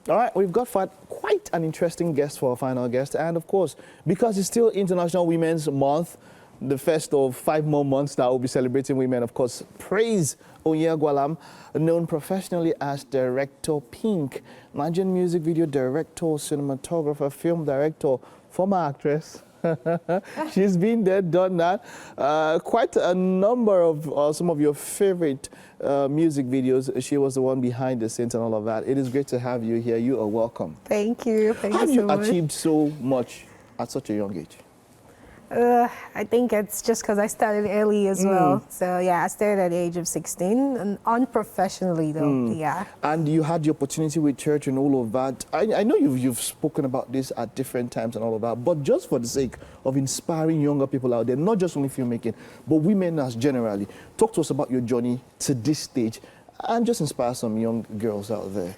All right, we've got quite an interesting guest for our final guest. And of course, because it's still International Women's Month, the first of 5 more months that we'll be celebrating women, of course, praise Onyegwalam, known professionally as Director Pink, Nigerian music video director, cinematographer, film director, former actress. She's been there, done that. Quite a number of some of your favorite music videos. She was the one behind the scenes and all of that. It is great to have you here. You are welcome. Thank you. Thank you so much. How have you achieved so much at such a young age? I think it's just because I started early as well. So yeah, I started at the age of 16 and unprofessionally though, yeah. And you had the opportunity with church and all of that. I know you've spoken about this at different times and all of that, but just for the sake of inspiring younger people out there, not just only filmmaking, but women as generally, talk to us about your journey to this stage and just inspire some young girls out there.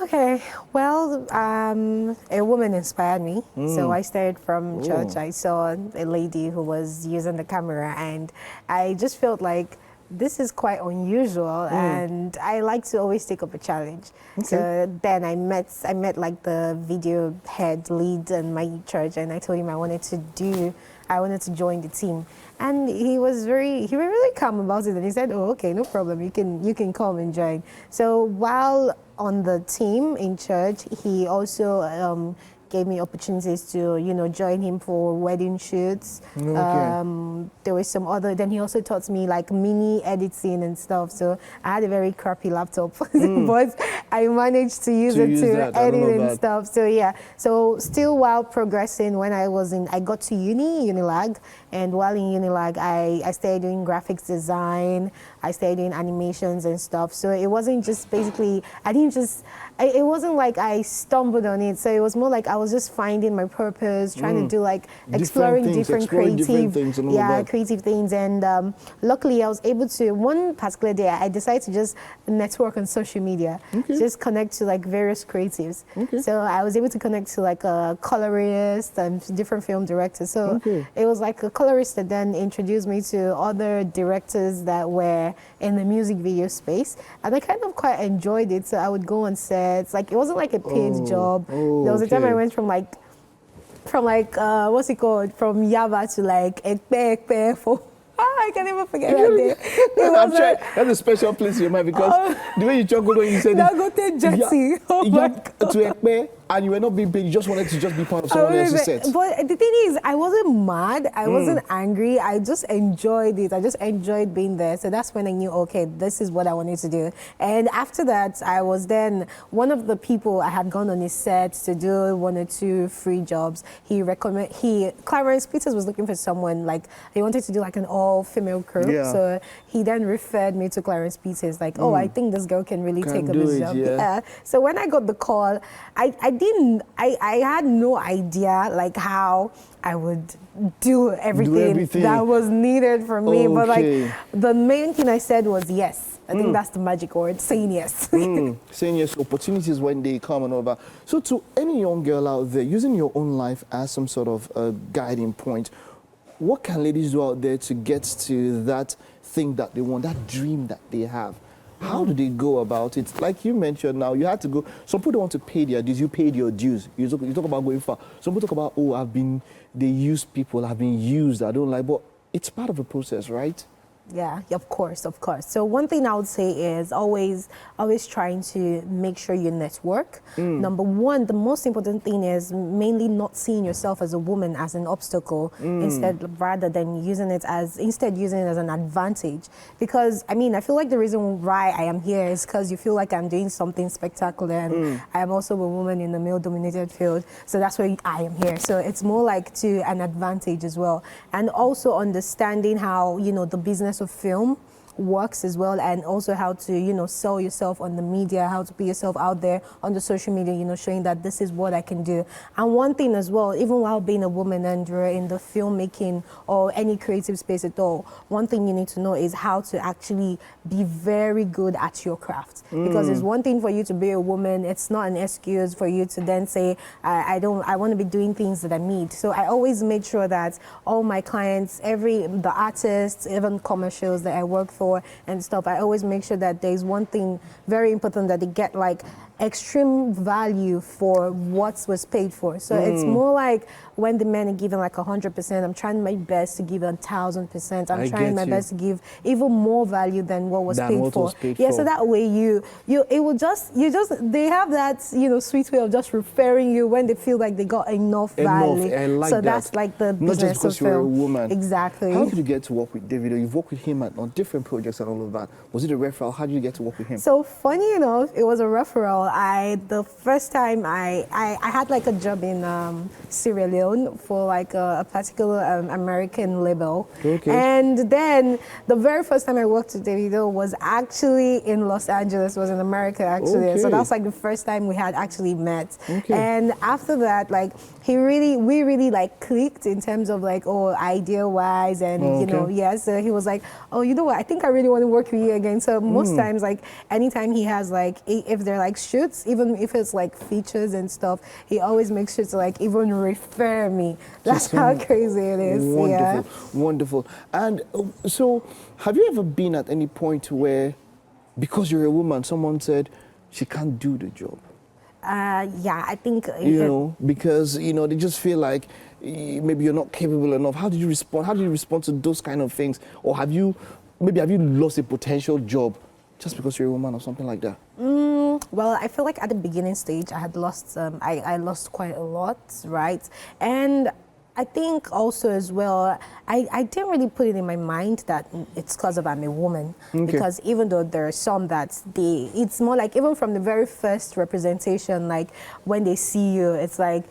Okay, well, a woman inspired me. So I started from church. I saw a lady who was using the camera and I just felt like this is quite unusual and I like to always take up a challenge. Okay. So then I met like the video head lead in my church and I told him I wanted to join the team. And he was really calm about it and he said, oh, okay, no problem, you can come and join. So while on the team in church, he also gave me opportunities to, join him for wedding shoots. Okay. There was some other, then he also taught me like mini editing and stuff. So I had a very crappy laptop, but I managed to use it to edit and stuff. So yeah, so still while progressing, when I got to Unilag, and while in Unilag, I started doing graphics design, I started doing animations and stuff. So it wasn't just basically, it wasn't like I stumbled on it. So it was more like I was just finding my purpose, trying to do like exploring different creative things. And luckily I was able to, one particular day, I decided to just network on social media, just connect to like various creatives. So I was able to connect to like a colorist and different film directors. So it was like a colorist that then introduced me to other directors that were in the music video space. And I kind of quite enjoyed it. So I would go on sets. Like it wasn't like a paid job. There was a time I went from what's it called? From Yaba to like Ekpe for I can't even forget that day. That's a special place in your mind because the way you juggled when you said Dangote Jetty. To Ekpe, and you were not being paid, you just wanted to just be part of someone else's set. But the thing is, I wasn't mad, I wasn't angry, I just enjoyed it. I just enjoyed being there. So that's when I knew, okay, this is what I wanted to do. And after that, I was then one of the people I had gone on his set to do 1 or 2 free jobs. Clarence Peters was looking for someone, like, he wanted to do like an all-female crew. Yeah. So he then referred me to Clarence Peters, like, oh, I think this girl can really take up this job. Yeah. So when I got the call, I had no idea like how I would do everything that was needed for me. But like the main thing I said was yes. I think that's the magic word, saying yes. Saying yes, opportunities when they come and all that. So to any young girl out there, using your own life as some sort of guiding point, what can ladies do out there to get to that thing that they want, that dream that they have? How do they go about it? Like you mentioned now, you had to go. Some people don't want to pay their dues. You paid your dues. You talk about going far. Some people talk about, oh, they use people, I've been used, I don't like, but it's part of the process, right? Yeah, of course, of course. So one thing I would say is always trying to make sure you network. Number one, the most important thing is mainly not seeing yourself as a woman as an obstacle, rather than using it as an advantage. Because I mean, I feel like the reason why I am here is because you feel like I'm doing something spectacular, and I am also a woman in a male-dominated field. So that's why I am here. So it's more like to an advantage as well, and also understanding how the business of film works as well, and also how to sell yourself on the media, how to put yourself out there on the social media, showing that this is what I can do. And one thing as well, even while being a woman and you're in the filmmaking or any creative space at all, one thing you need to know is how to actually be very good at your craft. Because it's one thing for you to be a woman, it's not an excuse for you to then say I want to be doing things that I need. So I always made sure that all my clients, the artists, even commercials that I work for and stuff, I always make sure that there's one thing very important that they get, like extreme value for what was paid for. So it's more like when the men are giving like 100%, I'm trying my best to give 1,000%. I'm trying my best to give even more value than what was paid for. Yeah, so that way they have that, sweet way of just referring you when they feel like they got enough value. I like so that. That's like the not business just because of you're a film. woman. Exactly. How did you get to work with Davido? You've worked with him on different projects and all of that. Was it a referral? How did you get to work with him? So funny enough, it was a referral. The first time I had like a job in Sierra Leone for like a particular American label. Okay. And then the very first time I worked with Davido was actually in Los Angeles, was in America actually. Okay. So that was like the first time we had actually met. Okay. And after that, like we really like clicked in terms of like, idea wise and so he was like, you know what, I think I really want to work with you again. So most times, like anytime he has like, if they're like shoots, even if it's like features and stuff, he always makes sure to like even refer me. That's how crazy it is. Wonderful, wonderful. And so have you ever been at any point where, because you're a woman, someone said she can't do the job? Yeah, I think because they just feel like maybe you're not capable enough. How did you respond? How did you respond to those kind of things? Or have you lost a potential job just because you're a woman or something like that? Well, I feel like at the beginning stage, I had lost. I lost quite a lot, right? And I think also as well, I didn't really put it in my mind that it's because of I'm a woman. Okay. Because even though there are some that it's more like even from the very first representation, like when they see you, it's like,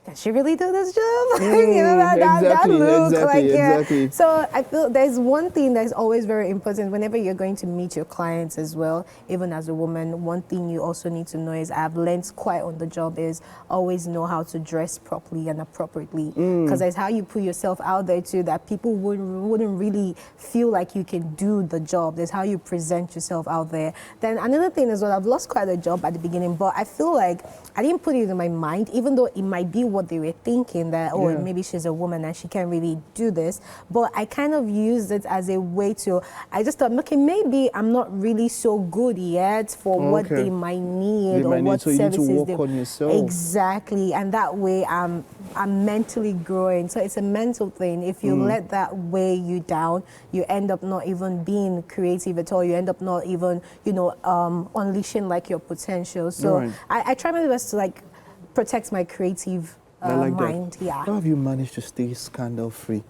can she really do this job? That look. Exactly. So I feel there's one thing that's always very important whenever you're going to meet your clients as well, even as a woman. One thing you also need to know is I've learned quite on the job is always know how to dress properly and appropriately. Because that's how you put yourself out there too, that people wouldn't really feel like you can do the job. That's how you present yourself out there. Then another thing is, well, I've lost quite a job at the beginning, but I feel like I didn't put it in my mind, even though it might be what they were thinking that, maybe she's a woman and she can't really do this. But I kind of used it as a way to, I just thought, okay, maybe I'm not really so good yet for what they might need what so services you need to work on yourself. Exactly. And that way I'm mentally growing. So it's a mental thing. If you let that weigh you down, you end up not even being creative at all. You end up not even, unleashing like your potential. So I try my best to like protect my creative mind. That. Yeah. How have you managed to stay scandal free?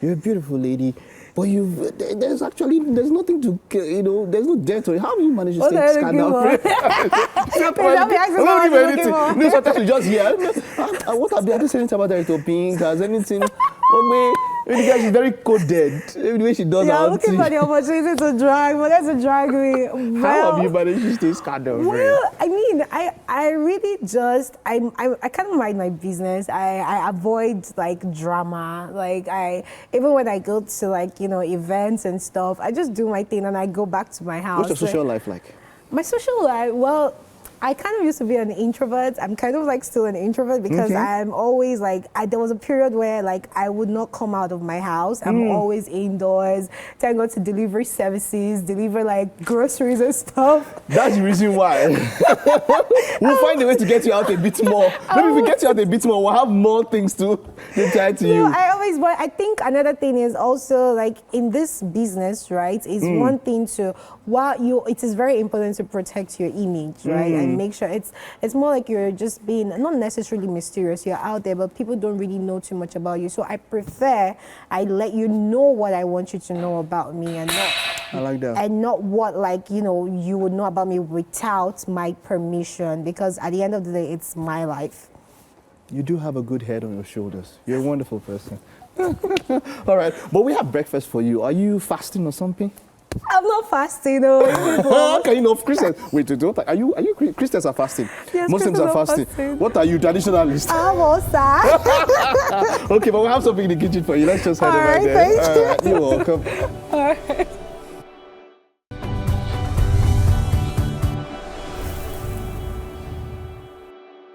You're a beautiful lady, but there's nothing to, there's no dent to it. How have you managed to stay scandal free? Sometimes you just hear, what have you saying about Director Pink? Has anything? Maybe the guy, she's very coded. The way she does I'm looking for the opportunity to drag, but that's a drag me. Well, how have you managed to stay scandal free? Well, I mean, I really just, I kind of mind my business. I avoid like drama. Like even when I go to like, events and stuff, I just do my thing and I go back to my house. What's your social life like? My social life, well, I kind of used to be an introvert. I'm kind of like still an introvert because I'm always like, there was a period where like I would not come out of my house. I'm always indoors, trying to go to delivery services, deliver like groceries and stuff. That's the reason why. We'll find a way to get you out a bit more. Maybe if we get you out a bit more, we'll have more things to tie to you. But I think another thing is also like in this business, right, is one thing to, it is very important to protect your image, right? And make sure it's more like you're just being not necessarily mysterious. You're out there, but people don't really know too much about you. So I prefer I let you know what I want you to know about me, and not I like that. And not what you would know about me without my permission, because at the end of the day, it's my life. You do have a good head on your shoulders. You're a wonderful person. All right, but we have breakfast for you. Are you fasting or something? I'm not fasting, though. Okay, Christians. Wait, don't. Are you Christians are fasting? Yes, Muslims are fasting. What are you, traditionalist? I'm also. Okay, but we'll have something in the kitchen for you. Let's just head over there. Thank you. You're welcome.